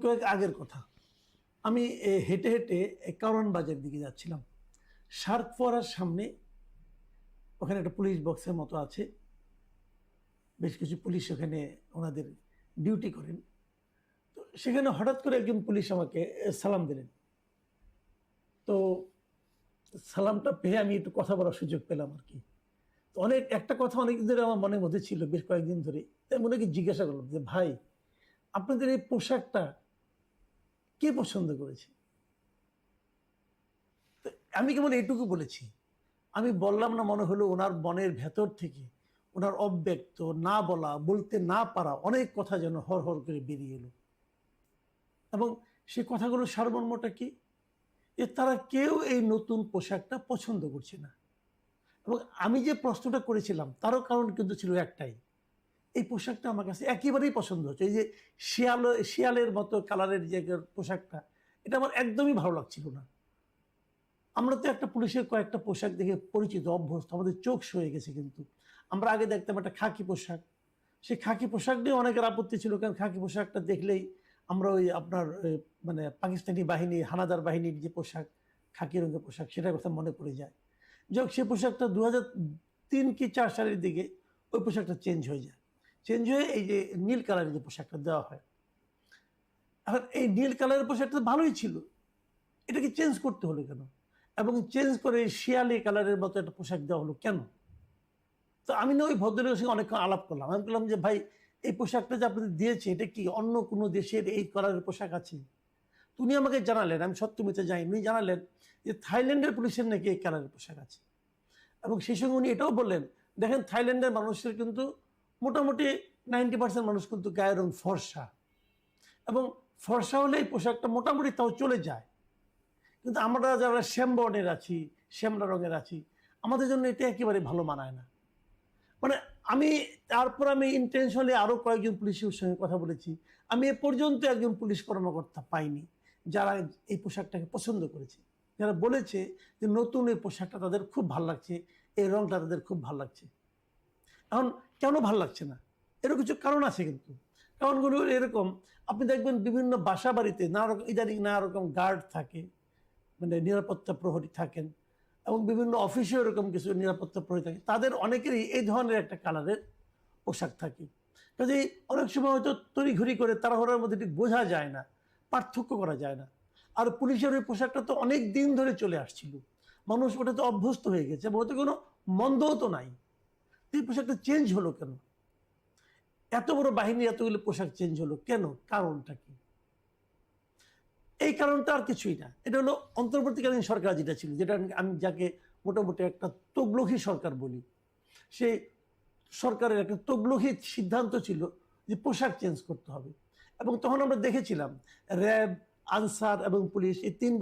কয়েক আগের কথা, আমি হেঁটে হেঁটে কারওয়ান বাজার দিকে যাচ্ছিলাম। শার্ক ফোয়ারার সামনে ওখানে একটা পুলিশ বক্সের মতো আছে, বেশ কিছু পুলিশ ওখানে ওনাদের ডিউটি করেন। তো সেখানে হঠাৎ করে একজন পুলিশ আমাকে সালাম দিলেন। তো সালামটা পেয়ে আমি একটু কথা বলার সুযোগ পেলাম আর কি। তো একটা কথা অনেকদিন ধরে আমার মনের মধ্যে ছিল, বেশ কয়েকদিন ধরে। তাই মনে কি জিজ্ঞাসা করলাম যে, ভাই, আপনাদের এই পোশাকটা কে পছন্দ করেছে? তো আমি কেবল এইটুকু বলেছি, আমি বললাম না, মনে হলো ওনার মনের ভেতর থেকে ওনার অব্যক্ত, না বলা, বলতে না পারা অনেক কথা যেন হর হর করে বেরিয়ে এলো। এবং সে কথাগুলো সারমর্মটা কি, যে তারা কেউ এই নতুন পোশাকটা পছন্দ করছে না। এবং আমি যে প্রশ্নটা করেছিলাম তারও কারণ কিন্তু ছিল একটাই, এই পোশাকটা আমার কাছে একেবারেই পছন্দ হচ্ছে। এই যে শিয়ালের মতো কালারের যে পোশাকটা, এটা আমার একদমই ভালো লাগছিল না। আমরা তো একটা পুলিশের কয়েকটা পোশাক দেখে পরিচিত, অভ্যস্ত, আমাদের চোখ সয়ে গেছে। কিন্তু আমরা আগে দেখতাম একটা খাকি পোশাক, সেই খাকি পোশাক নিয়ে অনেকের আপত্তি ছিল, কারণ খাকি পোশাকটা দেখলেই আমরা ওই আপনার মানে পাকিস্তানি বাহিনী, হানাদার বাহিনীর যে পোশাক, খাকি রঙের পোশাক, সেটার কথা মনে পড়ে যায়। যাই হোক, সেই পোশাকটা 2003 কি 4 সালের দিকে ওই পোশাকটা চেঞ্জ হয়ে যায়। চেঞ্জ হয়ে এই যে নীল কালারের যে পোশাকটা দেওয়া হয়। এখন এই নীল কালারের পোশাকটা ভালোই ছিল, এটাকে চেঞ্জ করতে হলো কেন? এবং চেঞ্জ করে শিয়ালি কালারের মতো একটা পোশাক দেওয়া হলো কেন? তো আমি না ওই ভদ্রলোকের সঙ্গে অনেকক্ষণ আলাপ করলাম। আমি বললাম যে, ভাই, এই পোশাকটা যে আপনাদের দিয়েছে, এটা কি অন্য কোনো দেশের এই কালারের পোশাক আছে? উনি আমাকে জানালেন, আমি সত্য মিথ্যা জানি, উনি জানালেন যে থাইল্যান্ডের পুলিশের নাকি এই কালারের পোশাক আছে। এবং সেই সঙ্গে উনি এটাও বললেন, দেখেন, থাইল্যান্ডের মানুষের কিন্তু মোটামুটি 90% মানুষ কিন্তু গায়ের রং ফর্সা, এবং ফর্সা হলে এই পোশাকটা মোটামুটি তাও চলে যায়। কিন্তু আমরা যারা শ্যাম বর্ণের আছি, শ্যামলা রঙের আছি, আমাদের জন্য এটা একেবারে ভালো মানায় না। মানে তারপর আমি ইন্টেনশনালি আরও কয়েকজন পুলিশের সঙ্গে কথা বলেছি। আমি এ পর্যন্ত একজন পুলিশ কর্মকর্তা পাইনি যারা এই পোশাকটাকে পছন্দ করেছে, যারা বলেছে যে নতুন এই পোশাকটা তাদের খুব ভালো লাগছে, এই রঙটা তাদের খুব ভালো লাগছে। এখন কেন ভালো লাগছে না, এরও কিছু কারণ আছে। কিন্তু কারণগুলো এরকম, আপনি দেখবেন বিভিন্ন বাসা বাড়িতে ইদানিং নানা রকম গার্ড থাকে, মানে নিরাপত্তা প্রহরী থাকেন, এবং বিভিন্ন অফিসে এরকম কিছু নিরাপত্তা প্রহরী থাকে, তাদের অনেকেরই এই ধরনের একটা কালারের পোশাক থাকে। কাজেই অনেক সময় হয়তো তড়িঘড়ি করে তাড়াহুড়োর মধ্যে ঠিক বোঝা যায় না, পার্থক্য করা যায় না। আর পুলিশের ওই পোশাকটা তো অনেক দিন ধরে চলে আসছিল, মানুষ ওটা তো অভ্যস্ত হয়ে গেছে, এবং ওতে কোনো মন্দও তো নাই। এই পোশাকটা চেঞ্জ হলো কেন? এত বড় বাহিনী এতগুলো পোশাক চেঞ্জ হলো কেন? কারণটা কি? এই কারণটা আর কিছুই না, এটা হলো অন্তর্বর্তীকালীন সরকার যেটা ছিল, যেটা আমি যাকে মোটামুটি একটা তগলখি সরকার বলি, সেই সরকারের একটা তগলখি সিদ্ধান্ত ছিল যে পোশাক চেঞ্জ করতে হবে। এবং তখন আমরা দেখেছিলাম র্যাব, আনসার এবং পুলিশ, এই তিন